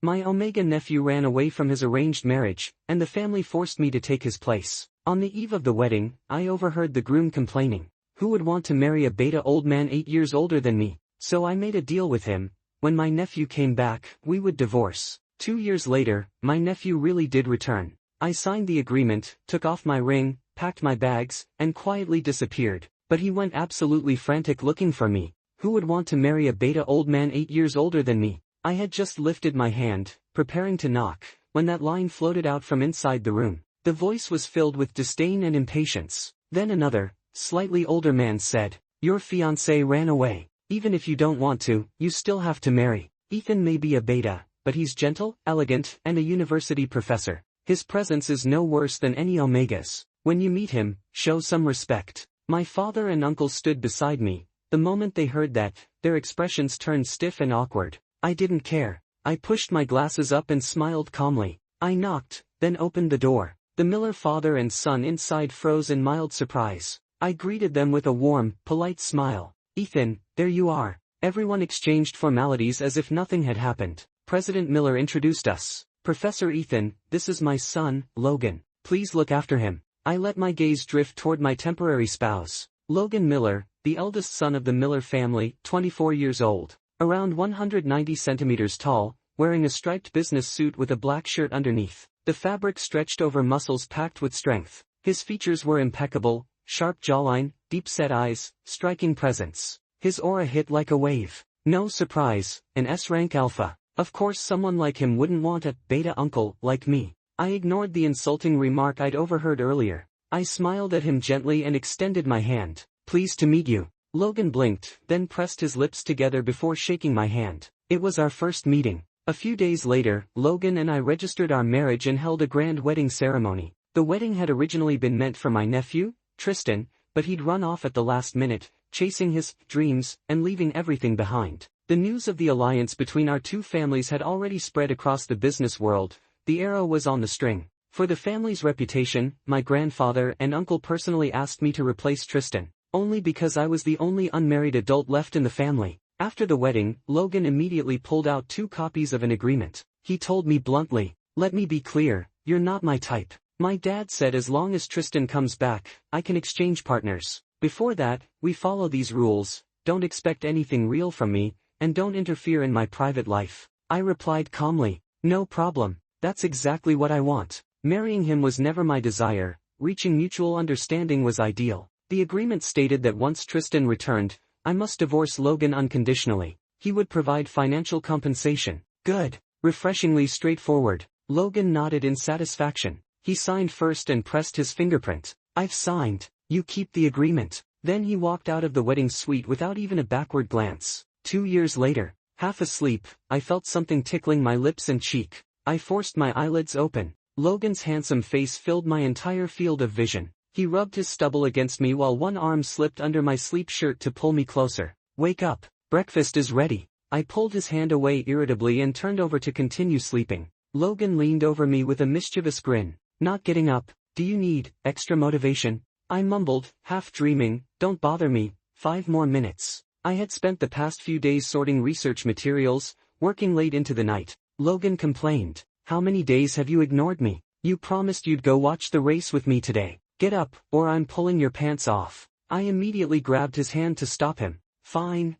My Omega nephew ran away from his arranged marriage, and the family forced me to take his place. On the eve of the wedding, I overheard the groom complaining. Who would want to marry a beta old man 8 years older than me? So I made a deal with him. When my nephew came back, we would divorce. 2 years later, my nephew really did return. I signed the agreement, took off my ring, packed my bags, and quietly disappeared. But he went absolutely frantic looking for me. Who would want to marry a beta old man 8 years older than me? I had just lifted my hand, preparing to knock, when that line floated out from inside the room. The voice was filled with disdain and impatience. Then another, slightly older man said, "Your fiancé ran away. Even if you don't want to, you still have to marry. Ethan may be a beta, but he's gentle, elegant, and a university professor. His presence is no worse than any Omegas. When you meet him, show some respect." My father and uncle stood beside me. The moment they heard that, their expressions turned stiff and awkward. I didn't care. I pushed my glasses up and smiled calmly. I knocked, then opened the door. The Miller father and son inside froze in mild surprise. I greeted them with a warm, polite smile. "Ethan, there you are." Everyone exchanged formalities as if nothing had happened. President Miller introduced us. "Professor Ethan, this is my son, Logan. Please look after him." I let my gaze drift toward my temporary spouse. Logan Miller, the eldest son of the Miller family, 24 years old. Around 190 centimeters tall, wearing a striped business suit with a black shirt underneath. The fabric stretched over muscles packed with strength. His features were impeccable, sharp jawline, deep-set eyes, striking presence. His aura hit like a wave. No surprise, an S-rank alpha. Of course someone like him wouldn't want a beta uncle like me. I ignored the insulting remark I'd overheard earlier. I smiled at him gently and extended my hand. "Pleased to meet you." Logan blinked, then pressed his lips together before shaking my hand. It was our first meeting. A few days later, Logan and I registered our marriage and held a grand wedding ceremony. The wedding had originally been meant for my nephew, Tristan, but he'd run off at the last minute, chasing his dreams and leaving everything behind. The news of the alliance between our two families had already spread across the business world. The arrow was on the string. For the family's reputation, my grandfather and uncle personally asked me to replace Tristan, only because I was the only unmarried adult left in the family. After the wedding, Logan immediately pulled out 2 copies of an agreement. He told me bluntly, "Let me be clear, you're not my type. My dad said as long as Tristan comes back, I can exchange partners. Before that, we follow these rules, don't expect anything real from me, and don't interfere in my private life." I replied calmly, "No problem, that's exactly what I want." Marrying him was never my desire, reaching mutual understanding was ideal. The agreement stated that once Tristan returned, I must divorce Logan unconditionally. He would provide financial compensation. Good. Refreshingly straightforward. Logan nodded in satisfaction. He signed first and pressed his fingerprint. "I've signed. You keep the agreement." Then he walked out of the wedding suite without even a backward glance. 2 years later, half asleep, I felt something tickling my lips and cheek. I forced my eyelids open. Logan's handsome face filled my entire field of vision. He rubbed his stubble against me while one arm slipped under my sleep shirt to pull me closer. "Wake up. Breakfast is ready." I pulled his hand away irritably and turned over to continue sleeping. Logan leaned over me with a mischievous grin. "Not getting up? Do you need extra motivation?" I mumbled, half dreaming, "Don't bother me, 5 more minutes." I had spent the past few days sorting research materials, working late into the night. Logan complained, "How many days have you ignored me? You promised you'd go watch the race with me today. Get up, or I'm pulling your pants off." I immediately grabbed his hand to stop him. Fine,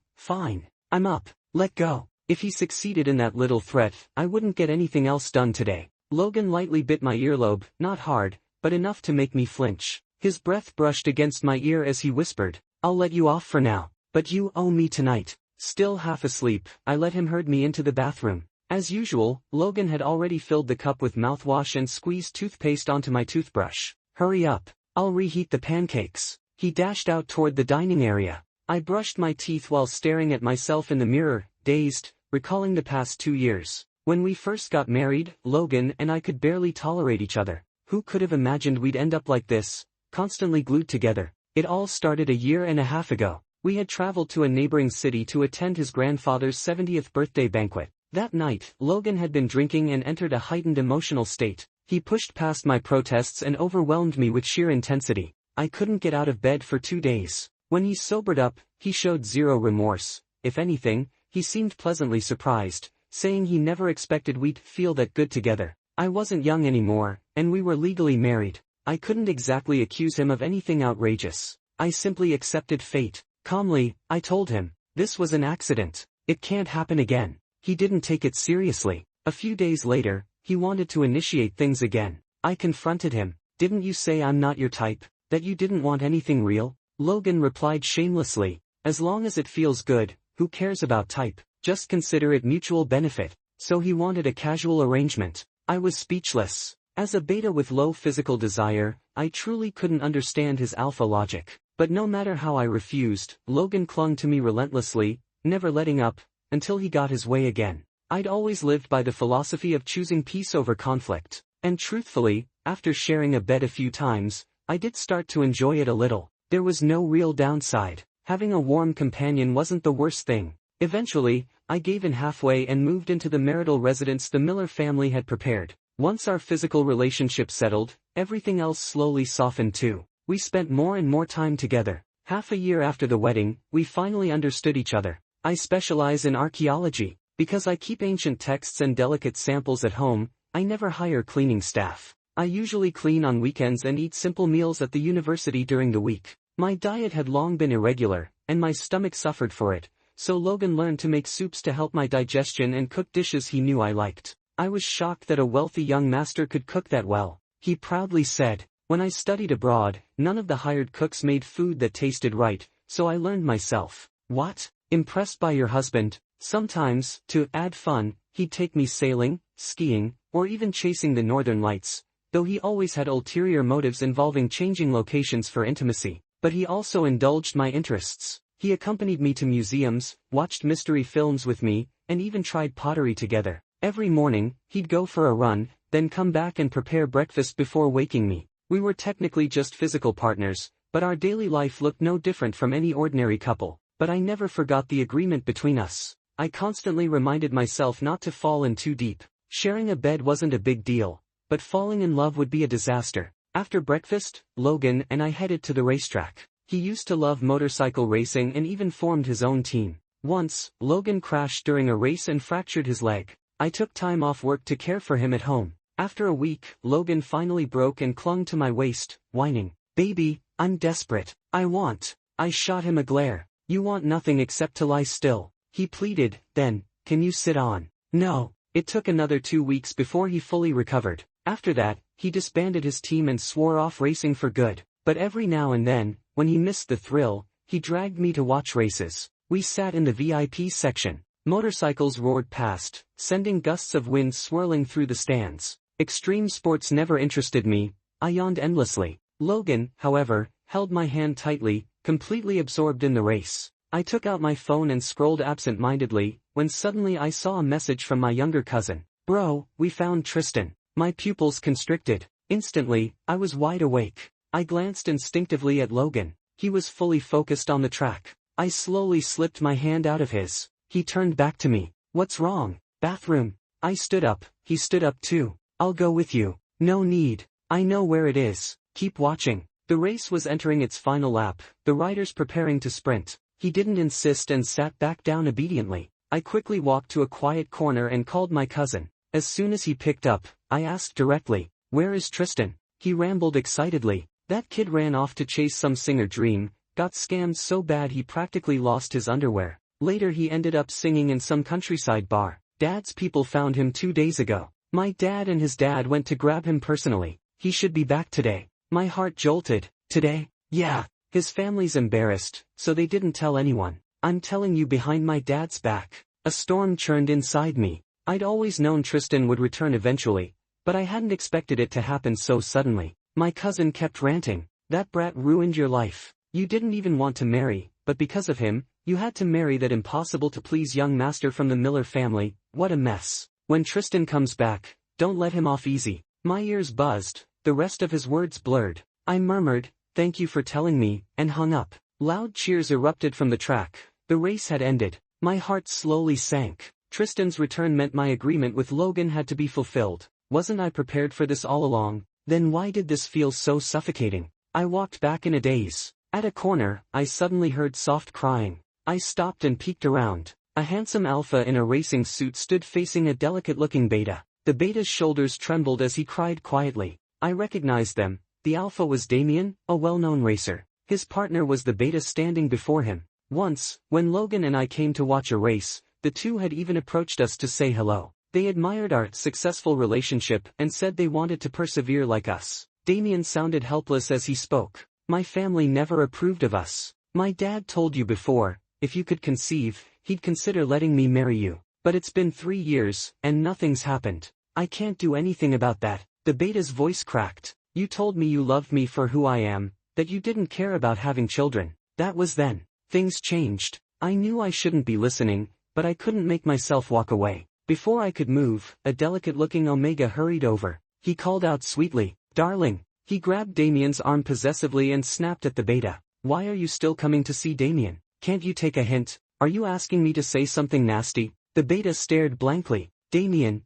I'm up. Let go." If he succeeded in that little threat, I wouldn't get anything else done today. Logan lightly bit my earlobe, not hard, but enough to make me flinch. His breath brushed against my ear as he whispered, "I'll let you off for now, but you owe me tonight." Still half asleep, I let him herd me into the bathroom. As usual, Logan had already filled the cup with mouthwash and squeezed toothpaste onto my toothbrush. "Hurry up, I'll reheat the pancakes." He dashed out toward the dining area. I brushed my teeth while staring at myself in the mirror, dazed, recalling the past 2 years. When we first got married, Logan and I could barely tolerate each other. Who could have imagined we'd end up like this, constantly glued together? It all started a year and a half ago. We had traveled to a neighboring city to attend his grandfather's 70th birthday banquet. That night, Logan had been drinking and entered a heightened emotional state. He pushed past my protests and overwhelmed me with sheer intensity. I couldn't get out of bed for 2 days. When he sobered up, he showed zero remorse. If anything, he seemed pleasantly surprised. saying he never expected we'd feel that good together. I wasn't young anymore, and we were legally married. I couldn't exactly accuse him of anything outrageous. I simply accepted fate. Calmly, I told him, this was an accident. It can't happen again. He didn't take it seriously. A few days later, he wanted to initiate things again. I confronted him. Didn't you say I'm not your type? That you didn't want anything real? Logan replied shamelessly, as long as it feels good, who cares about type? Just consider it mutual benefit. So he wanted a casual arrangement. I was speechless. As a beta with low physical desire, I truly couldn't understand his alpha logic. But no matter how I refused, Logan clung to me relentlessly, never letting up, until he got his way again. I'd always lived by the philosophy of choosing peace over conflict. And truthfully, after sharing a bed a few times, I did start to enjoy it a little. There was no real downside. Having a warm companion wasn't the worst thing. Eventually, I gave in halfway and moved into the marital residence the Miller family had prepared. Once our physical relationship settled, everything else slowly softened too. We spent more and more time together. Half a year after the wedding, we finally understood each other. I specialize in archaeology. Because I keep ancient texts and delicate samples at home, I never hire cleaning staff. I usually clean on weekends and eat simple meals at the university during the week. My diet had long been irregular, and my stomach suffered for it, so Logan learned to make soups to help my digestion and cook dishes he knew I liked. I was shocked that a wealthy young master could cook that well. He proudly said, when I studied abroad, none of the hired cooks made food that tasted right, so I learned myself. What? Impressed by your husband? Sometimes, to add fun, he'd take me sailing, skiing, or even chasing the northern lights, though he always had ulterior motives involving changing locations for intimacy. But he also indulged my interests. He accompanied me to museums, watched mystery films with me, and even tried pottery together. Every morning, he'd go for a run, then come back and prepare breakfast before waking me. We were technically just physical partners, but our daily life looked no different from any ordinary couple. But I never forgot the agreement between us. I constantly reminded myself not to fall in too deep. Sharing a bed wasn't a big deal, but falling in love would be a disaster. After breakfast, Logan and I headed to the racetrack. He used to love motorcycle racing and even formed his own team. Once, Logan crashed during a race and fractured his leg. I took time off work to care for him at home. After a week, Logan finally broke and clung to my waist, whining, "Baby, I'm desperate. I shot him a glare. You want nothing except to lie still," he pleaded. Then, "Can you sit on?" No. It took another 2 weeks before he fully recovered. After that, he disbanded his team and swore off racing for good. But every now and then, when he missed the thrill, he dragged me to watch races. We sat in the VIP section. Motorcycles roared past, sending gusts of wind swirling through the stands. Extreme sports never interested me. I yawned endlessly. Logan, however, held my hand tightly, completely absorbed in the race. I took out my phone and scrolled absent-mindedly, when suddenly I saw a message from my younger cousin. "Bro, we found Tristan." My pupils constricted. Instantly, I was wide awake. I glanced instinctively at Logan. He was fully focused on the track. I slowly slipped my hand out of his. He turned back to me. "What's wrong?" "Bathroom." I stood up. He stood up too. "I'll go with you." "No need. I know where it is. Keep watching." The race was entering its final lap, the riders preparing to sprint. He didn't insist and sat back down obediently. I quickly walked to a quiet corner and called my cousin. As soon as he picked up, I asked directly, "Where is Tristan?" He rambled excitedly. "That kid ran off to chase some singer dream, got scammed so bad he practically lost his underwear. Later he ended up singing in some countryside bar. Dad's people found him 2 days ago. My dad and his dad went to grab him personally. He should be back today." My heart jolted. "Today?" "Yeah. His family's embarrassed, so they didn't tell anyone. I'm telling you behind my dad's back." A storm churned inside me. I'd always known Tristan would return eventually, but I hadn't expected it to happen so suddenly. My cousin kept ranting. "That brat ruined your life. You didn't even want to marry, but because of him, you had to marry that impossible to please young master from the Miller family. What a mess. When Tristan comes back, don't let him off easy." My ears buzzed, the rest of his words blurred. I murmured, "Thank you for telling me," and hung up. Loud cheers erupted from the track. The race had ended. My heart slowly sank. Tristan's return meant my agreement with Logan had to be fulfilled. Wasn't I prepared for this all along? Then why did this feel so suffocating? I walked back in a daze. At a corner, I suddenly heard soft crying. I stopped and peeked around. A handsome alpha in a racing suit stood facing a delicate-looking beta. The beta's shoulders trembled as he cried quietly. I recognized them. The alpha was Damien, a well-known racer. His partner was the beta standing before him. Once, when Logan and I came to watch a race, the two had even approached us to say hello. They admired our successful relationship and said they wanted to persevere like us. Damien sounded helpless as he spoke. My family never approved of us. My dad told you before, if you could conceive, he'd consider letting me marry you. But it's been 3 years, and nothing's happened. I can't do anything about that. The beta's voice cracked. You told me you loved me for who I am, that you didn't care about having children. That was then. Things changed. I knew I shouldn't be listening, but I couldn't make myself walk away. Before I could move, a delicate-looking Omega hurried over. He called out sweetly, "Darling." He grabbed Damien's arm possessively and snapped at the beta. Why are you still coming to see Damien? Can't you take a hint? Are you asking me to say something nasty? The beta stared blankly. Damien,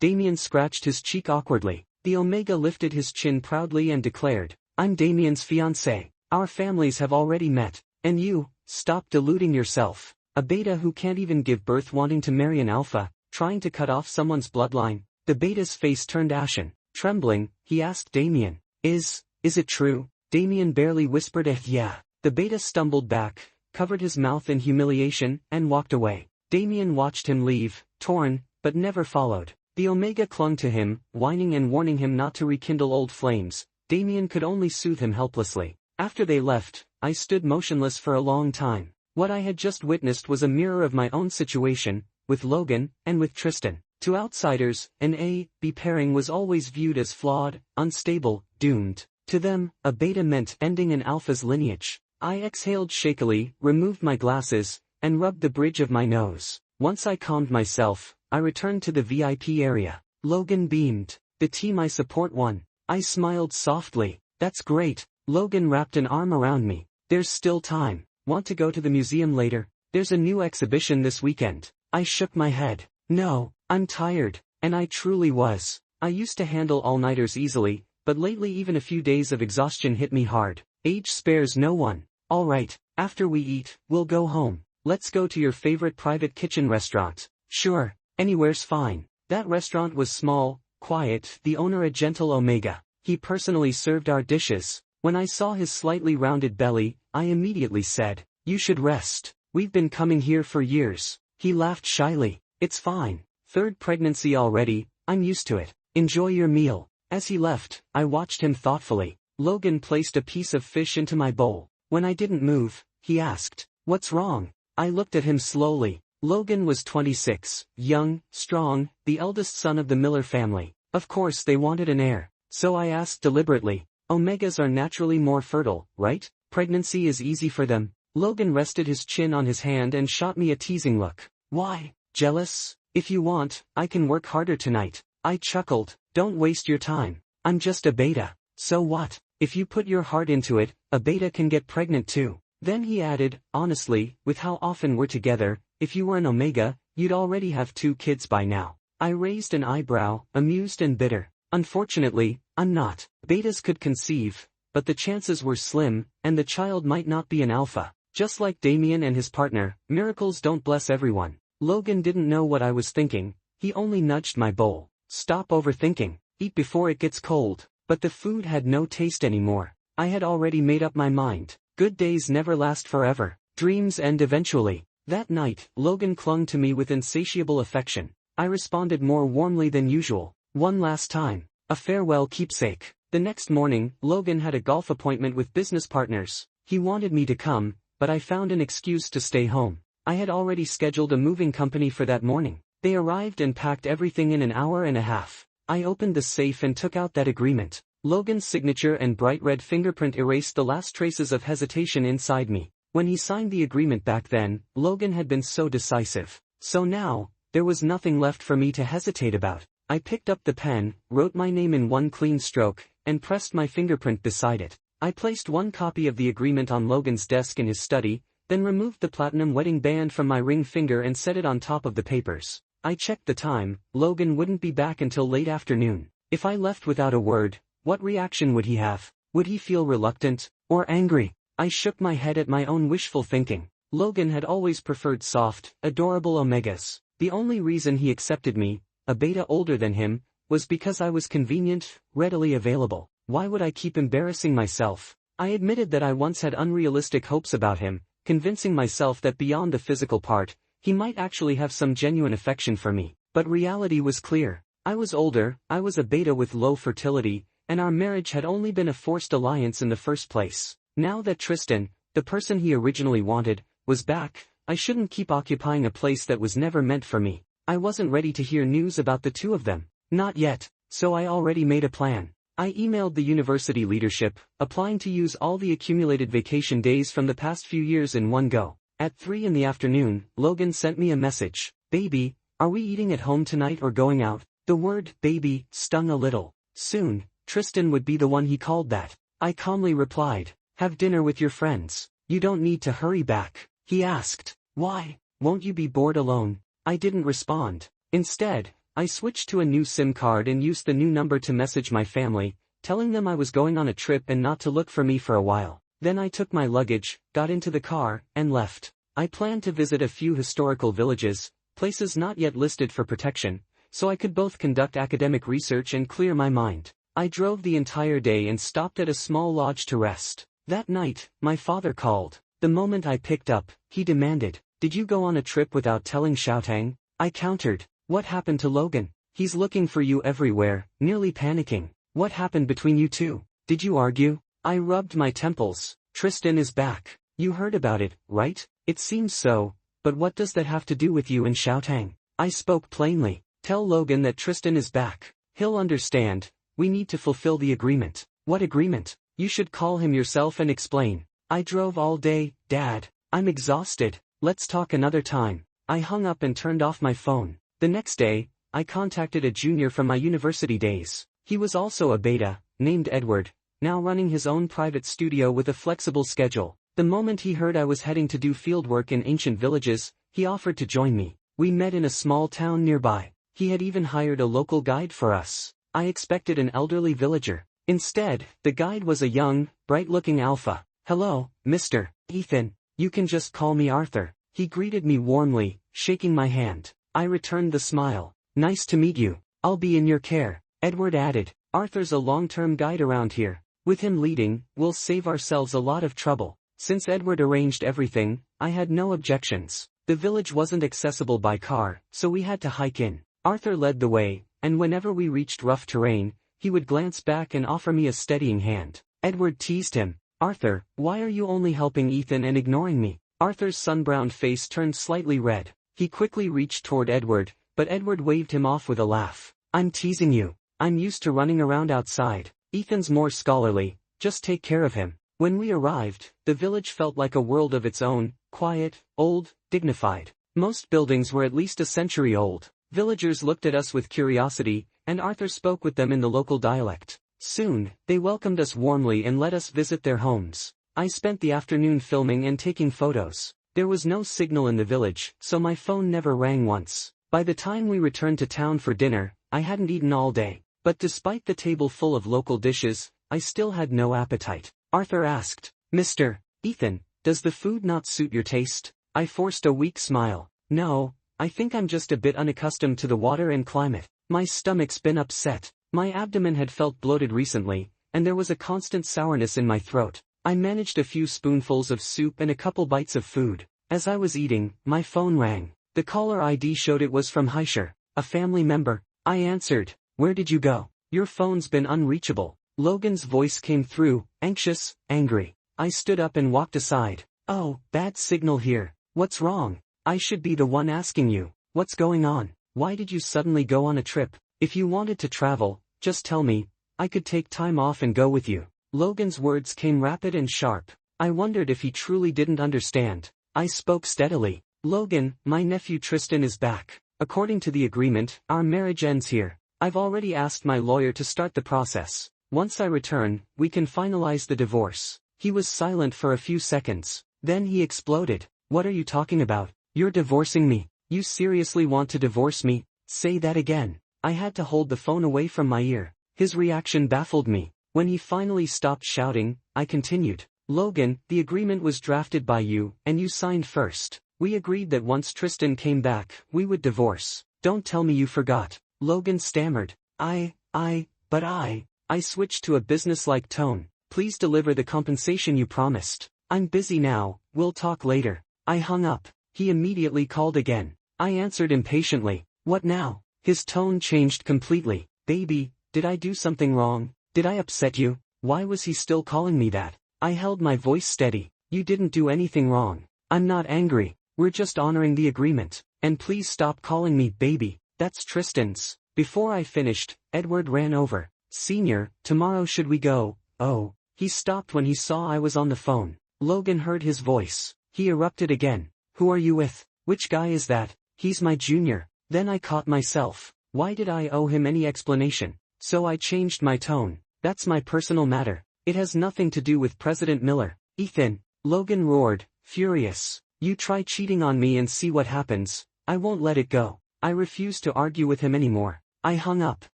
Damien scratched his cheek awkwardly. The Omega lifted his chin proudly and declared, I'm Damien's fiancé. Our families have already met. And you, stop deluding yourself. A beta who can't even give birth wanting to marry an alpha, trying to cut off someone's bloodline. The beta's face turned ashen. Trembling, he asked Damien, Is it true? Damien barely whispered yeah. The beta stumbled back, covered his mouth in humiliation, and walked away. Damien watched him leave, torn, but never followed. The Omega clung to him, whining and warning him not to rekindle old flames. Damien could only soothe him helplessly. After they left, I stood motionless for a long time. What I had just witnessed was a mirror of my own situation, with Logan, and with Tristan. To outsiders, an A-B pairing was always viewed as flawed, unstable, doomed. To them, a beta meant ending an alpha's lineage. I exhaled shakily, removed my glasses, and rubbed the bridge of my nose. Once I calmed myself, I returned to the VIP area. Logan beamed. The team I support won. I smiled softly. That's great. Logan wrapped an arm around me. There's still time. Want to go to the museum later? There's a new exhibition this weekend. I shook my head. No, I'm tired. And I truly was. I used to handle all-nighters easily, but lately even a few days of exhaustion hit me hard. Age spares no one. All right, after we eat, we'll go home. Let's go to your favorite private kitchen restaurant. Sure, anywhere's fine. That restaurant was small, quiet, the owner a gentle Omega. He personally served our dishes. When I saw his slightly rounded belly, I immediately said, You should rest. We've been coming here for years. He laughed shyly. It's fine. 3rd pregnancy already, I'm used to it. Enjoy your meal. As he left, I watched him thoughtfully. Logan placed a piece of fish into my bowl. When I didn't move, he asked, What's wrong? I looked at him slowly. Logan was 26, young, strong, the eldest son of the Miller family. Of course they wanted an heir. So I asked deliberately, Omegas are naturally more fertile, right? Pregnancy is easy for them. Logan rested his chin on his hand and shot me a teasing look. Why? Jealous? If you want, I can work harder tonight. I chuckled. Don't waste your time. I'm just a beta. So what? If you put your heart into it, a beta can get pregnant too. Then he added, honestly, with how often we're together, if you were an Omega, you'd already have 2 kids by now. I raised an eyebrow, amused and bitter. Unfortunately, I'm not. Betas could conceive, but the chances were slim, and the child might not be an alpha. Just like Damien and his partner, miracles don't bless everyone. Logan didn't know what I was thinking. He only nudged my bowl. Stop overthinking. Eat before it gets cold. But the food had no taste anymore. I had already made up my mind. Good days never last forever. Dreams end eventually. That night, Logan clung to me with insatiable affection. I responded more warmly than usual. One last time. A farewell keepsake. The next morning, Logan had a golf appointment with business partners. He wanted me to come, but I found an excuse to stay home. I had already scheduled a moving company for that morning. They arrived and packed everything in an hour and a half. I opened the safe and took out that agreement. Logan's signature and bright red fingerprint erased the last traces of hesitation inside me. When he signed the agreement back then, Logan had been so decisive. So now, there was nothing left for me to hesitate about. I picked up the pen, wrote my name in one clean stroke, and pressed my fingerprint beside it. I placed one copy of the agreement on Logan's desk in his study, then removed the platinum wedding band from my ring finger and set it on top of the papers. I checked the time. Logan wouldn't be back until late afternoon. If I left without a word, what reaction would he have? Would he feel reluctant, or angry? I shook my head at my own wishful thinking. Logan had always preferred soft, adorable omegas. The only reason he accepted me, a beta older than him, was because I was convenient, readily available. Why would I keep embarrassing myself? I admitted that I once had unrealistic hopes about him, convincing myself that beyond the physical part, he might actually have some genuine affection for me. But reality was clear. I was older, I was a beta with low fertility, and our marriage had only been a forced alliance in the first place. Now that Tristan, the person he originally wanted, was back, I shouldn't keep occupying a place that was never meant for me. I wasn't ready to hear news about the two of them. Not yet, so I already made a plan. I emailed the university leadership, applying to use all the accumulated vacation days from the past few years in one go. At 3 in the afternoon, Logan sent me a message. "Baby, are we eating at home tonight or going out?" The word baby stung a little. Soon, Tristan would be the one he called that. I calmly replied, "Have dinner with your friends. You don't need to hurry back." He asked, "Why? Won't you be bored alone?" I didn't respond. Instead, I switched to a new SIM card and used the new number to message my family, telling them I was going on a trip and not to look for me for a while. Then I took my luggage, got into the car, and left. I planned to visit a few historical villages, places not yet listed for protection, so I could both conduct academic research and clear my mind. I drove the entire day and stopped at a small lodge to rest. That night, my father called. The moment I picked up, he demanded, "Did you go on a trip without telling Xiaotang?" I countered, "What happened to Logan? He's looking for you everywhere," nearly panicking. "What happened between you two? Did you argue?" I rubbed my temples. "Tristan is back. You heard about it, right?" "It seems so, but what does that have to do with you and Xiaotang?" I spoke plainly. "Tell Logan that Tristan is back. He'll understand. We need to fulfill the agreement." "What agreement?" "You should call him yourself and explain." "I drove all day, Dad. I'm exhausted. Let's talk another time." I hung up and turned off my phone. The next day, I contacted a junior from my university days. He was also a beta, named Edward, now running his own private studio with a flexible schedule. The moment he heard I was heading to do fieldwork in ancient villages, he offered to join me. We met in a small town nearby. He had even hired a local guide for us. I expected an elderly villager. Instead, the guide was a young, bright-looking alpha. "Hello, Mr. Ethan. You can just call me Arthur." He greeted me warmly, shaking my hand. I returned the smile. "Nice to meet you. I'll be in your care." Edward added, "Arthur's a long-term guide around here. With him leading, we'll save ourselves a lot of trouble." Since Edward arranged everything, I had no objections. The village wasn't accessible by car, so we had to hike in. Arthur led the way, and whenever we reached rough terrain, he would glance back and offer me a steadying hand. Edward teased him, "Arthur, why are you only helping Ethan and ignoring me?" Arthur's sun-browned face turned slightly red. He quickly reached toward Edward, but Edward waved him off with a laugh. "I'm teasing you. I'm used to running around outside. Ethan's more scholarly, just take care of him." When we arrived, the village felt like a world of its own, quiet, old, dignified. Most buildings were at least a century old. Villagers looked at us with curiosity, and Arthur spoke with them in the local dialect. Soon, they welcomed us warmly and let us visit their homes. I spent the afternoon filming and taking photos. There was no signal in the village, so my phone never rang once. By the time we returned to town for dinner, I hadn't eaten all day. But despite the table full of local dishes, I still had no appetite. Arthur asked, "Mr. Ethan, does the food not suit your taste?" I forced a weak smile. "No, I think I'm just a bit unaccustomed to the water and climate. My stomach's been upset. My abdomen had felt bloated recently, and there was a constant sourness in my throat." I managed a few spoonfuls of soup and a couple bites of food. As I was eating, my phone rang. The caller ID showed it was from Heisher, a family member. I answered, "Where did you go? Your phone's been unreachable." Logan's voice came through, anxious, angry. I stood up and walked aside. "Oh, bad signal here. What's wrong? I should be the one asking you. What's going on? Why did you suddenly go on a trip? If you wanted to travel, just tell me. I could take time off and go with you." Logan's words came rapid and sharp. I wondered if he truly didn't understand. I spoke steadily. "Logan, my nephew Tristan is back. According to the agreement, our marriage ends here. I've already asked my lawyer to start the process. Once I return, we can finalize the divorce." He was silent for a few seconds. Then he exploded. "What are you talking about? You're divorcing me? You seriously want to divorce me? Say that again." I had to hold the phone away from my ear. His reaction baffled me. When he finally stopped shouting, I continued, Logan, the agreement was drafted by you, and you signed first. We agreed that once Tristan came back, we would divorce. Don't tell me you forgot. Logan stammered. But I switched to a business-like tone. Please deliver the compensation you promised. I'm busy now, we'll talk later. I hung up. He immediately called again. I answered impatiently. What now? His tone changed completely. Baby, did I do something wrong? Did I upset you? Why was he still calling me that? I held my voice steady. You didn't do anything wrong. I'm not angry. We're just honoring the agreement. And please stop calling me baby. That's Tristan's. Before I finished, Edward ran over. Senior, tomorrow should we go? Oh. He stopped when he saw I was on the phone. Logan heard his voice. He erupted again. Who are you with? Which guy is that? He's my junior. Then I caught myself. Why did I owe him any explanation? So I changed my tone. That's my personal matter. It has nothing to do with President Miller. Ethan. Logan roared, furious. You try cheating on me and see what happens. I won't let it go. I refused to argue with him anymore. I hung up.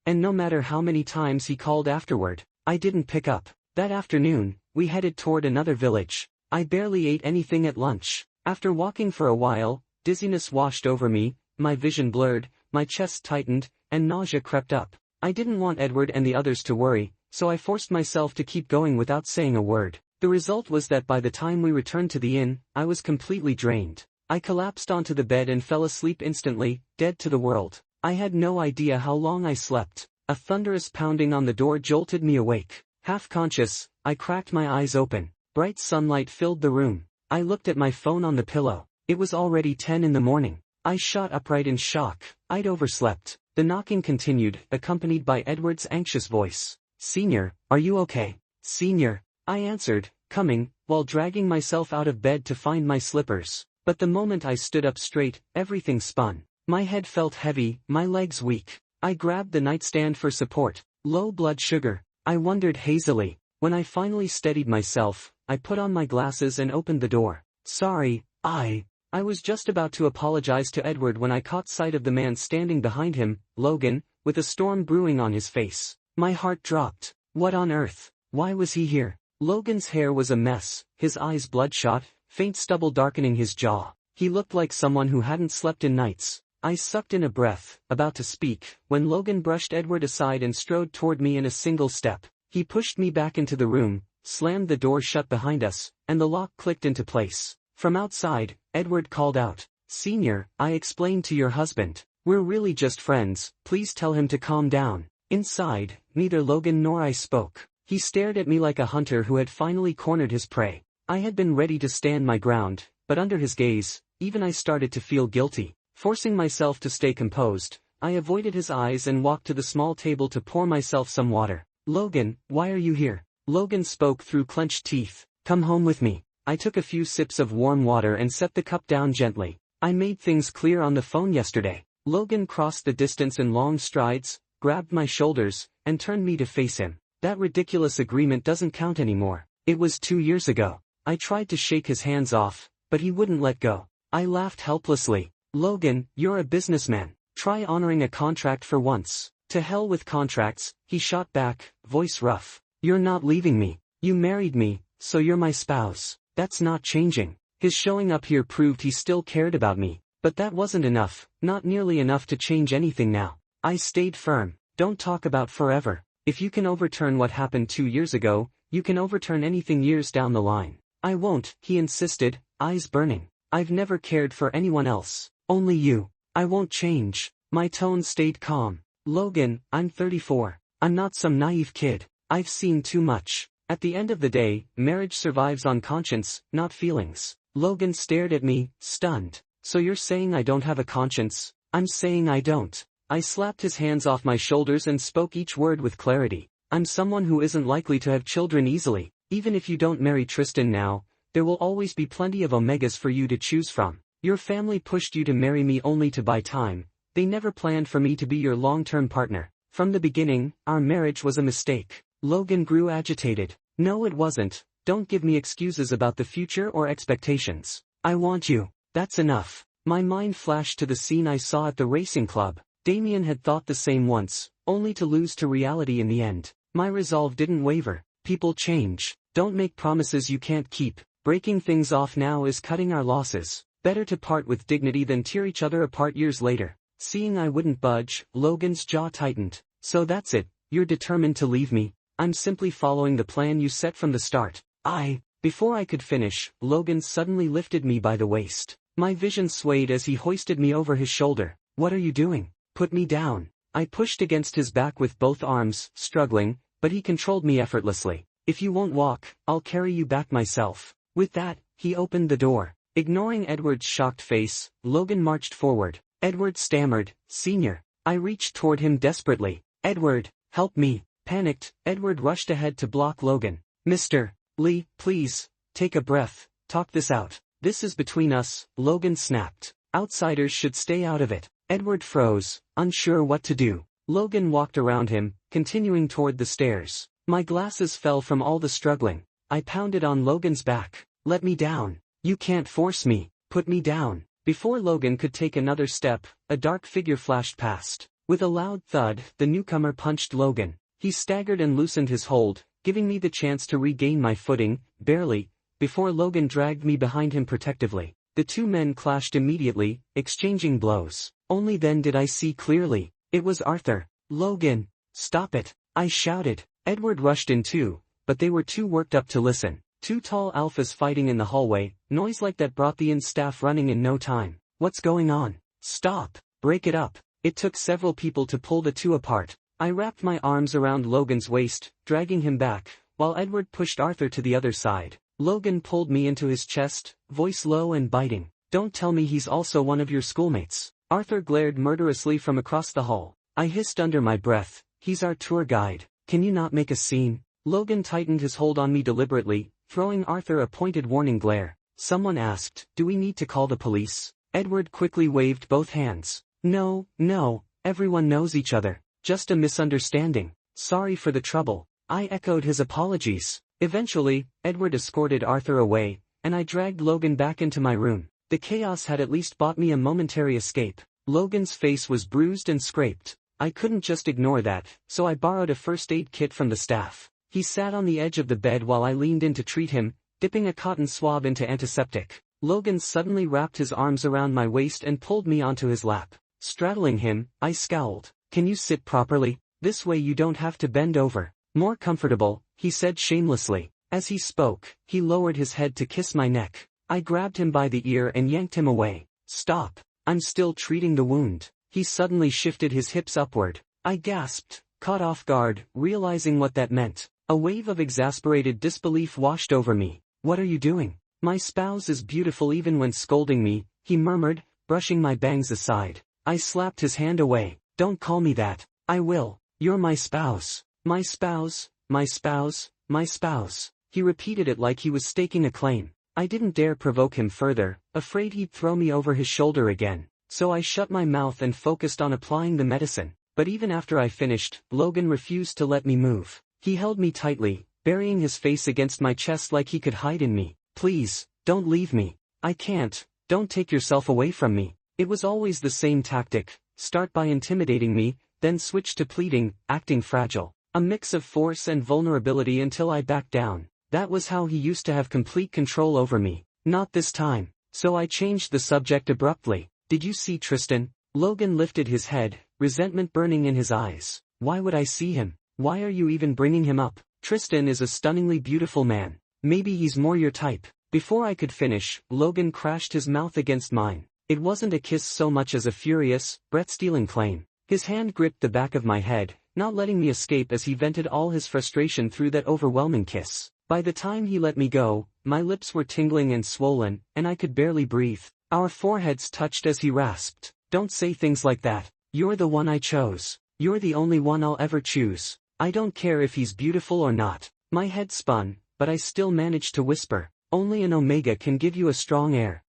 And no matter how many times he called afterward, I didn't pick up. That afternoon, we headed toward another village. I barely ate anything at lunch. After walking for a while, dizziness washed over me, my vision blurred, my chest tightened, and nausea crept up. I didn't want Edward and the others to worry, so I forced myself to keep going without saying a word. The result was that by the time we returned to the inn, I was completely drained. I collapsed onto the bed and fell asleep instantly, dead to the world. I had no idea how long I slept. A thunderous pounding on the door jolted me awake. Half conscious, I cracked my eyes open. Bright sunlight filled the room. I looked at my phone on the pillow. It was already 10 in the morning. I shot upright in shock. I'd overslept. The knocking continued, accompanied by Edward's anxious voice. Senior, are you okay? Senior, I answered, coming, while dragging myself out of bed to find my slippers. But the moment I stood up straight, everything spun. My head felt heavy, my legs weak. I grabbed the nightstand for support. Low blood sugar. I wondered hazily. When I finally steadied myself, I put on my glasses and opened the door. Sorry, I was just about to apologize to Edward when I caught sight of the man standing behind him, Logan, with a storm brewing on his face. My heart dropped. What on earth? Why was he here? Logan's hair was a mess, his eyes bloodshot, faint stubble darkening his jaw. He looked like someone who hadn't slept in nights. I sucked in a breath, about to speak, when Logan brushed Edward aside and strode toward me in a single step. He pushed me back into the room, slammed the door shut behind us, and the lock clicked into place. From outside, Edward called out, Senior, I explained to your husband. We're really just friends, please tell him to calm down. Inside, neither Logan nor I spoke. He stared at me like a hunter who had finally cornered his prey. I had been ready to stand my ground, but under his gaze, even I started to feel guilty. Forcing myself to stay composed, I avoided his eyes and walked to the small table to pour myself some water. Logan, why are you here? Logan spoke through clenched teeth. Come home with me. I took a few sips of warm water and set the cup down gently. I made things clear on the phone yesterday. Logan crossed the distance in long strides, grabbed my shoulders, and turned me to face him. That ridiculous agreement doesn't count anymore. It was 2 years ago. I tried to shake his hands off, but he wouldn't let go. I laughed helplessly. Logan, you're a businessman. Try honoring a contract for once. To hell with contracts, he shot back, voice rough. You're not leaving me. You married me, so you're my spouse. That's not changing. His showing up here proved he still cared about me. But that wasn't enough, not nearly enough to change anything now. I stayed firm. Don't talk about forever. If you can overturn what happened 2 years ago, you can overturn anything years down the line. I won't, he insisted, eyes burning. I've never cared for anyone else. Only you. I won't change. My tone stayed calm. Logan, I'm 34. I'm not some naive kid. I've seen too much. At the end of the day, marriage survives on conscience, not feelings. Logan stared at me, stunned. So you're saying I don't have a conscience? I'm saying I don't. I slapped his hands off my shoulders and spoke each word with clarity. I'm someone who isn't likely to have children easily. Even if you don't marry Tristan now, there will always be plenty of omegas for you to choose from. Your family pushed you to marry me only to buy time. They never planned for me to be your long-term partner. From the beginning, our marriage was a mistake. Logan grew agitated. No, it wasn't. Don't give me excuses about the future or expectations. I want you. That's enough. My mind flashed to the scene I saw at the racing club. Damien had thought the same once, only to lose to reality in the end. My resolve didn't waver. People change. Don't make promises you can't keep. Breaking things off now is cutting our losses. Better to part with dignity than tear each other apart years later. Seeing I wouldn't budge, Logan's jaw tightened. So that's it, you're determined to leave me? I'm simply following the plan you set from the start. Before I could finish, Logan suddenly lifted me by the waist. My vision swayed as he hoisted me over his shoulder. What are you doing? Put me down. I pushed against his back with both arms, struggling, but he controlled me effortlessly. If you won't walk, I'll carry you back myself. With that, he opened the door. Ignoring Edward's shocked face, Logan marched forward. Edward stammered, "Senior." I reached toward him desperately. "Edward, help me." Panicked, Edward rushed ahead to block Logan. "Mr. Lee, please, take a breath, talk this out. This is between us," Logan snapped. "Outsiders should stay out of it." Edward froze, unsure what to do. Logan walked around him, continuing toward the stairs. My glasses fell from all the struggling. I pounded on Logan's back. "Let me down. You can't force me. Put me down." Before Logan could take another step, a dark figure flashed past. With a loud thud, the newcomer punched Logan. He staggered and loosened his hold, giving me the chance to regain my footing, barely, before Logan dragged me behind him protectively. The two men clashed immediately, exchanging blows. Only then did I see clearly. It was Arthur. "Logan, stop it," I shouted. Edward rushed in too, but they were too worked up to listen. Two tall alphas fighting in the hallway, noise like that brought the inn staff running in no time. "What's going on? Stop! Break it up." It took several people to pull the two apart. I wrapped my arms around Logan's waist, dragging him back, while Edward pushed Arthur to the other side. Logan pulled me into his chest, voice low and biting. "Don't tell me he's also one of your schoolmates." Arthur glared murderously from across the hall. I hissed under my breath, "He's our tour guide. Can you not make a scene?" Logan tightened his hold on me deliberately, throwing Arthur a pointed warning glare. Someone asked, "Do we need to call the police?" Edward quickly waved both hands. No, everyone knows each other. Just a misunderstanding. Sorry for the trouble." I echoed his apologies. Eventually, Edward escorted Arthur away, and I dragged Logan back into my room. The chaos had at least bought me a momentary escape. Logan's face was bruised and scraped. I couldn't just ignore that, so I borrowed a first aid kit from the staff. He sat on the edge of the bed while I leaned in to treat him, dipping a cotton swab into antiseptic. Logan suddenly wrapped his arms around my waist and pulled me onto his lap. Straddling him, I scowled. "Can you sit properly? This way you don't have to bend over." "More comfortable," he said shamelessly. As he spoke, he lowered his head to kiss my neck. I grabbed him by the ear and yanked him away. "Stop. I'm still treating the wound." He suddenly shifted his hips upward. I gasped, caught off guard, realizing what that meant. A wave of exasperated disbelief washed over me. "What are you doing? My spouse is beautiful even when scolding me," he murmured, brushing my bangs aside. I slapped his hand away. "Don't call me that." "I will. You're my spouse. My spouse, my spouse, my spouse." He repeated it like he was staking a claim. I didn't dare provoke him further, afraid he'd throw me over his shoulder again. So I shut my mouth and focused on applying the medicine. But even after I finished, Logan refused to let me move. He held me tightly, burying his face against my chest like he could hide in me. "Please, don't leave me." "I can't. Don't take yourself away from me." It was always the same tactic. Start by intimidating me, then switch to pleading, acting fragile. A mix of force and vulnerability until I backed down. That was how he used to have complete control over me. Not this time. So I changed the subject abruptly. "Did you see Tristan?" Logan lifted his head, resentment burning in his eyes. "Why would I see him? Why are you even bringing him up?" "Tristan is a stunningly beautiful man. Maybe he's more your type." Before I could finish, Logan crashed his mouth against mine. It wasn't a kiss so much as a furious, breath-stealing claim. His hand gripped the back of my head, not letting me escape as he vented all his frustration through that overwhelming kiss. By the time he let me go, my lips were tingling and swollen, and I could barely breathe. Our foreheads touched as he rasped, "Don't say things like that. You're the one I chose. You're the only one I'll ever choose. I don't care if he's beautiful or not." My head spun, but I still managed to whisper, "Only an Omega can give you a strong heir."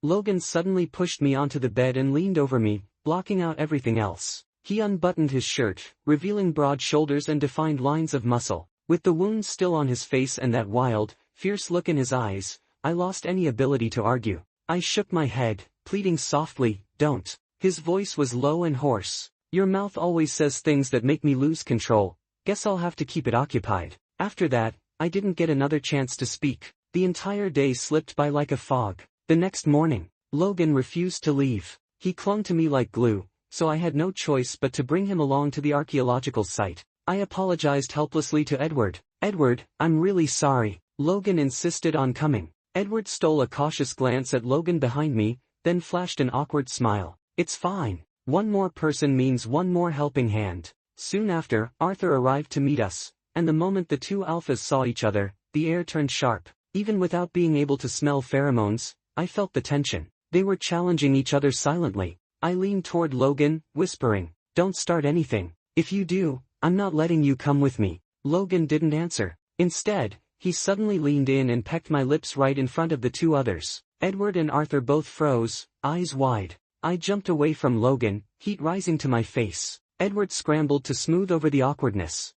Logan suddenly pushed me onto the bed and leaned over me, blocking out everything else. He unbuttoned his shirt, revealing broad shoulders and defined lines of muscle. With the wound still on his face and that wild, fierce look in his eyes, I lost any ability to argue. I shook my head, pleading softly, "Don't." His voice was low and hoarse. "Your mouth always says things that make me lose control. Guess I'll have to keep it occupied." After that, I didn't get another chance to speak. The entire day slipped by like a fog. The next morning, Logan refused to leave. He clung to me like glue, so I had no choice but to bring him along to the archaeological site. I apologized helplessly to Edward. "Edward, I'm really sorry." Logan insisted on coming. Edward stole a cautious glance at Logan behind me, then flashed an awkward smile. "It's fine. One more person means one more helping hand." Soon after, Arthur arrived to meet us, and the moment the two alphas saw each other, the air turned sharp. Even without being able to smell pheromones, I felt the tension. They were challenging each other silently. I leaned toward Logan, whispering, "Don't start anything. If you do, I'm not letting you come with me." Logan didn't answer. Instead, he suddenly leaned in and pecked my lips right in front of the two others. Edward and Arthur both froze, eyes wide. I jumped away from Logan, heat rising to my face. Edward scrambled to smooth over the awkwardness.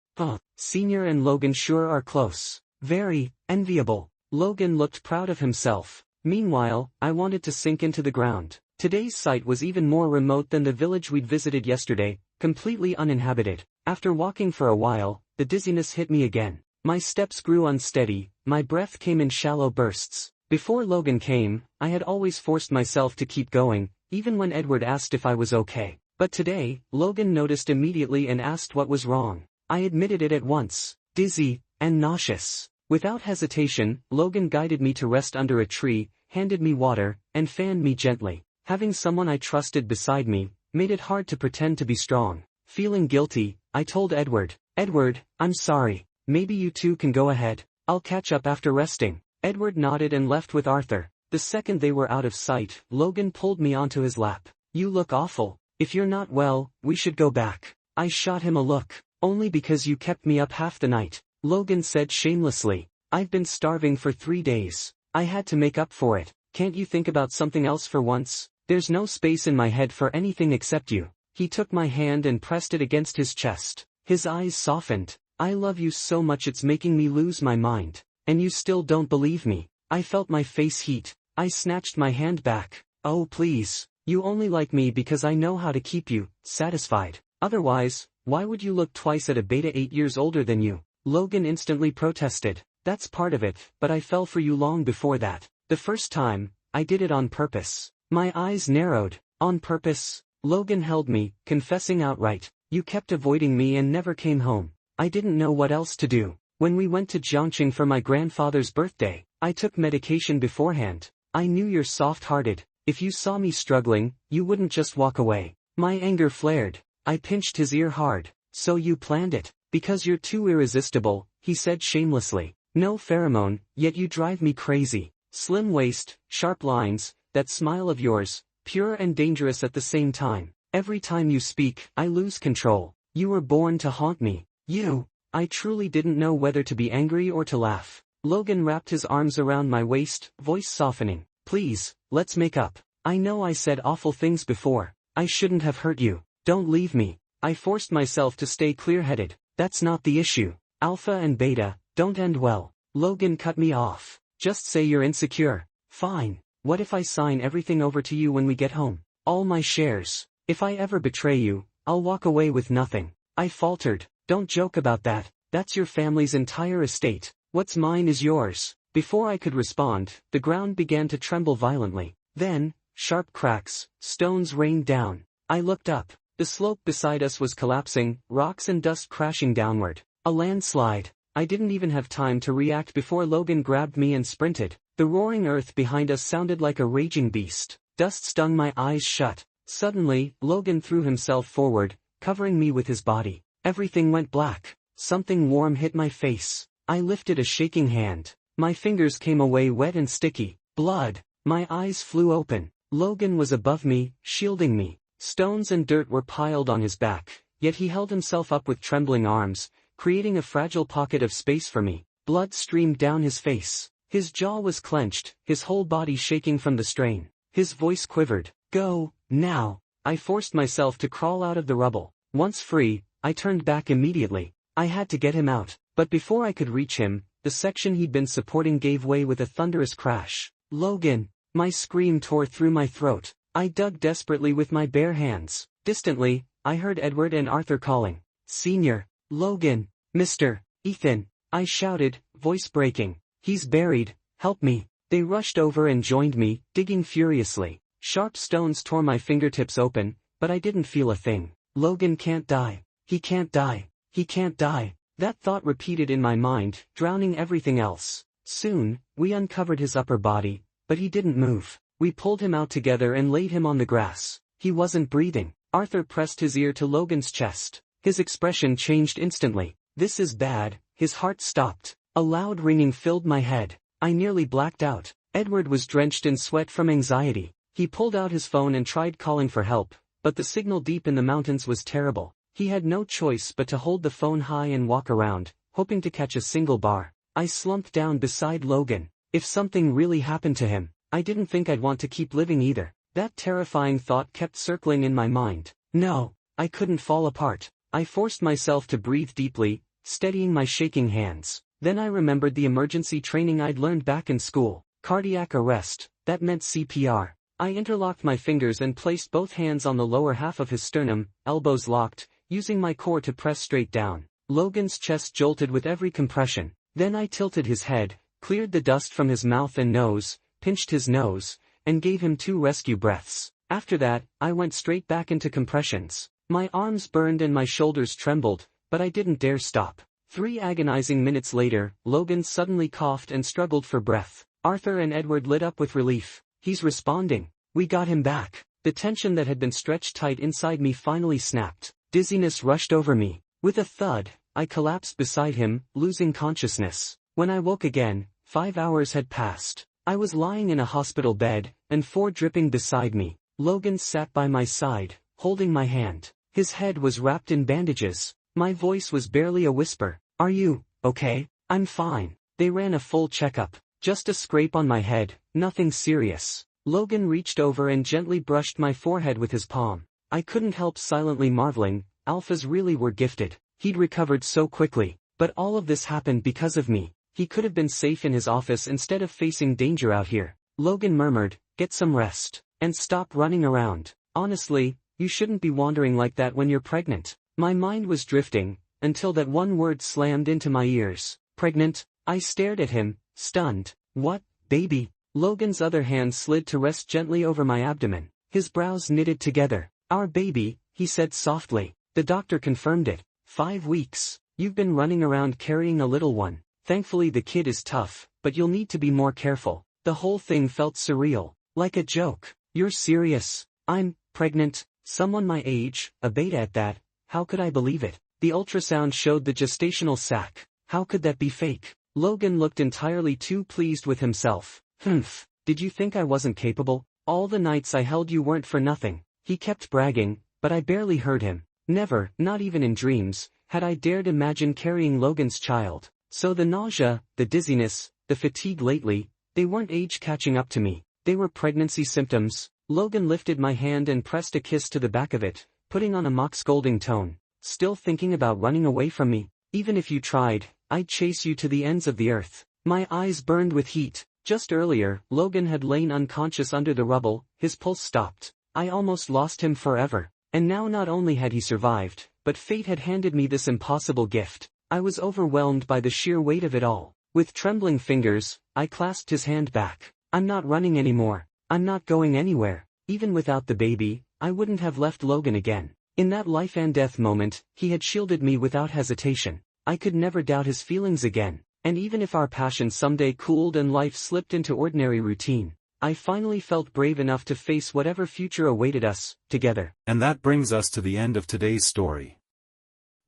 Senior and Logan sure are close. Very enviable. Logan looked proud of himself. Meanwhile, I wanted to sink into the ground. Today's site was even more remote than the village we'd visited yesterday, completely uninhabited. After walking for a while, the dizziness hit me again. My steps grew unsteady, my breath came in shallow bursts. Before Logan came, I had always forced myself to keep going, even when Edward asked if I was okay. But today, Logan noticed immediately and asked what was wrong. I admitted it at once, dizzy and nauseous. Without hesitation, Logan guided me to rest under a tree, handed me water, and fanned me gently. Having someone I trusted beside me made it hard to pretend to be strong. Feeling guilty, I told Edward, "Edward, I'm sorry. Maybe you two can go ahead. I'll catch up after resting." Edward nodded and left with Arthur. The second they were out of sight, Logan pulled me onto his lap. "You look awful. If you're not well, we should go back." I shot him a look. "Only because you kept me up half the night," Logan said shamelessly. "I've been starving for 3 days. I had to make up for it. Can't you think about something else for once? There's no space in my head for anything except you." He took my hand and pressed it against his chest. His eyes softened. "I love you so much it's making me lose my mind. And you still don't believe me." I felt my face heat. I snatched my hand back. "Oh please, you only like me because I know how to keep you satisfied. Otherwise, why would you look twice at a beta 8 years older than you?" Logan instantly protested. "That's part of it, but I fell for you long before that. The first time, I did it on purpose." My eyes narrowed. "On purpose?" Logan held me, confessing outright. "You kept avoiding me and never came home. I didn't know what else to do. When we went to Jiangqing for my grandfather's birthday, I took medication beforehand. I knew you're soft-hearted. If you saw me struggling, you wouldn't just walk away." My anger flared. I pinched his ear hard. "So you planned it? Because you're too irresistible," he said shamelessly. "No pheromone, yet you drive me crazy. Slim waist, sharp lines, that smile of yours, pure and dangerous at the same time. Every time you speak, I lose control. You were born to haunt me. You." I truly didn't know whether to be angry or to laugh. Logan wrapped his arms around my waist, voice softening. "Please, let's make up. I know I said awful things before. I shouldn't have hurt you. Don't leave me." I forced myself to stay clear-headed. "That's not the issue. Alpha and beta don't end well." Logan cut me off. "Just say you're insecure." "Fine. What if I sign everything over to you when we get home? All my shares. If I ever betray you, I'll walk away with nothing." I faltered. "Don't joke about that. That's your family's entire estate. What's mine is yours." Before I could respond, the ground began to tremble violently. Then, sharp cracks, stones rained down. I looked up. The slope beside us was collapsing, rocks and dust crashing downward. A landslide. I didn't even have time to react before Logan grabbed me and sprinted. The roaring earth behind us sounded like a raging beast. Dust stung my eyes shut. Suddenly, Logan threw himself forward, covering me with his body. Everything went black. Something warm hit my face. I lifted a shaking hand. My fingers came away wet and sticky. Blood. My eyes flew open. Logan was above me, shielding me. Stones and dirt were piled on his back, yet he held himself up with trembling arms, creating a fragile pocket of space for me. Blood streamed down his face. His jaw was clenched, his whole body shaking from the strain. His voice quivered. "Go, now." I forced myself to crawl out of the rubble. Once free, I turned back immediately. I had to get him out. But before I could reach him, the section he'd been supporting gave way with a thunderous crash. "Logan!" My scream tore through my throat. I dug desperately with my bare hands. Distantly, I heard Edward and Arthur calling. "Senior! Logan! Mr. Ethan!" I shouted, voice breaking. "He's buried, help me." They rushed over and joined me, digging furiously. Sharp stones tore my fingertips open, but I didn't feel a thing. "Logan can't die. He can't die. He can't die." That thought repeated in my mind, drowning everything else. Soon, we uncovered his upper body, but he didn't move. We pulled him out together and laid him on the grass. He wasn't breathing. Arthur pressed his ear to Logan's chest. His expression changed instantly. "This is bad." His heart stopped. A loud ringing filled my head. I nearly blacked out. Edward was drenched in sweat from anxiety. He pulled out his phone and tried calling for help, but the signal deep in the mountains was terrible. He had no choice but to hold the phone high and walk around, hoping to catch a single bar. I slumped down beside Logan. If something really happened to him, I didn't think I'd want to keep living either. That terrifying thought kept circling in my mind. No, I couldn't fall apart. I forced myself to breathe deeply, steadying my shaking hands. Then I remembered the emergency training I'd learned back in school. Cardiac arrest, that meant CPR. I interlocked my fingers and placed both hands on the lower half of his sternum, elbows locked, using my core to press straight down. Logan's chest jolted with every compression. Then I tilted his head, cleared the dust from his mouth and nose, pinched his nose, and gave him 2 rescue breaths. After that, I went straight back into compressions. My arms burned and my shoulders trembled, but I didn't dare stop. 3 agonizing minutes later, Logan suddenly coughed and struggled for breath. Arthur and Edward lit up with relief. "He's responding. We got him back." The tension that had been stretched tight inside me finally snapped. Dizziness rushed over me. With a thud, I collapsed beside him, losing consciousness. When I woke again, 5 hours had passed. I was lying in a hospital bed, and 4 dripping beside me. Logan sat by my side, holding my hand. His head was wrapped in bandages. My voice was barely a whisper. "Are you okay?" "I'm fine." They ran a full checkup. "Just a scrape on my head, nothing serious." Logan reached over and gently brushed my forehead with his palm. I couldn't help silently marveling. Alphas really were gifted. He'd recovered so quickly. But all of this happened because of me. He could have been safe in his office instead of facing danger out here. Logan murmured, "Get some rest. And stop running around. Honestly, you shouldn't be wandering like that when you're pregnant." My mind was drifting, until that one word slammed into my ears. "Pregnant?" I stared at him, stunned. "What, baby?" Logan's other hand slid to rest gently over my abdomen. His brows knitted together. "Our baby," he said softly. "The doctor confirmed it. 5 weeks. You've been running around carrying a little one. Thankfully the kid is tough, but you'll need to be more careful." The whole thing felt surreal. Like a joke. "You're serious?" "I'm pregnant. Someone my age, a beta at that. How could I believe it?" The ultrasound showed the gestational sac. How could that be fake? Logan looked entirely too pleased with himself. "Humph. Did you think I wasn't capable? All the nights I held you weren't for nothing." He kept bragging, but I barely heard him. Never, not even in dreams, had I dared imagine carrying Logan's child. So the nausea, the dizziness, the fatigue lately, they weren't age catching up to me. They were pregnancy symptoms. Logan lifted my hand and pressed a kiss to the back of it, putting on a mock scolding tone. "Still thinking about running away from me? Even if you tried, I'd chase you to the ends of the earth." My eyes burned with heat. Just earlier, Logan had lain unconscious under the rubble, his pulse stopped. I almost lost him forever. And now not only had he survived, but fate had handed me this impossible gift. I was overwhelmed by the sheer weight of it all. With trembling fingers, I clasped his hand back. "I'm not running anymore. I'm not going anywhere." Even without the baby, I wouldn't have left Logan again. In that life and death moment, he had shielded me without hesitation. I could never doubt his feelings again. And even if our passion someday cooled and life slipped into ordinary routine, I finally felt brave enough to face whatever future awaited us, together. And that brings us to the end of today's story.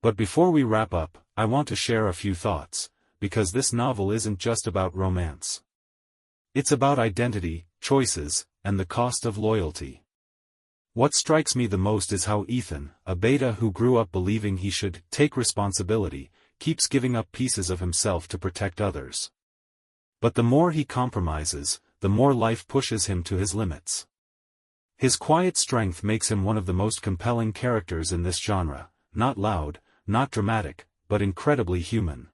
But before we wrap up, I want to share a few thoughts, because this novel isn't just about romance. It's about identity, choices, and the cost of loyalty. What strikes me the most is how Ethan, a beta who grew up believing he should take responsibility, keeps giving up pieces of himself to protect others. But the more he compromises, the more life pushes him to his limits. His quiet strength makes him one of the most compelling characters in this genre, not loud, not dramatic, but incredibly human.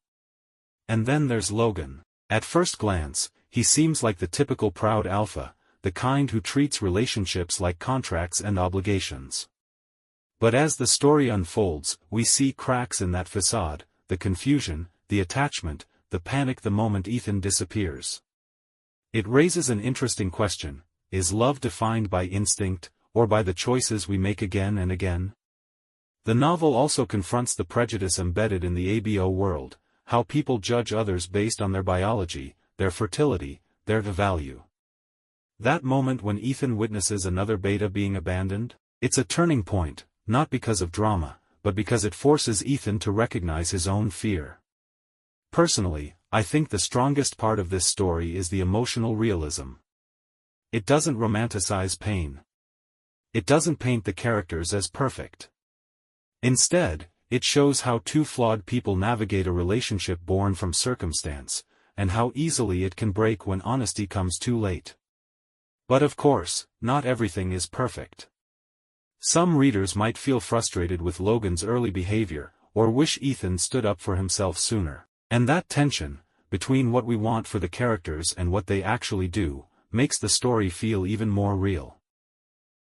And then there's Logan. At first glance, he seems like the typical proud alpha, the kind who treats relationships like contracts and obligations. But as the story unfolds, we see cracks in that facade, the confusion, the attachment, the panic the moment Ethan disappears. It raises an interesting question: is love defined by instinct, or by the choices we make again and again? The novel also confronts the prejudice embedded in the ABO world, how people judge others based on their biology, their fertility, their value. That moment when Ethan witnesses another beta being abandoned? It's a turning point, not because of drama, but because it forces Ethan to recognize his own fear. Personally, I think the strongest part of this story is the emotional realism. It doesn't romanticize pain. It doesn't paint the characters as perfect. Instead, it shows how two flawed people navigate a relationship born from circumstance, and how easily it can break when honesty comes too late. But of course, not everything is perfect. Some readers might feel frustrated with Logan's early behavior, or wish Ethan stood up for himself sooner. And that tension, between what we want for the characters and what they actually do, makes the story feel even more real.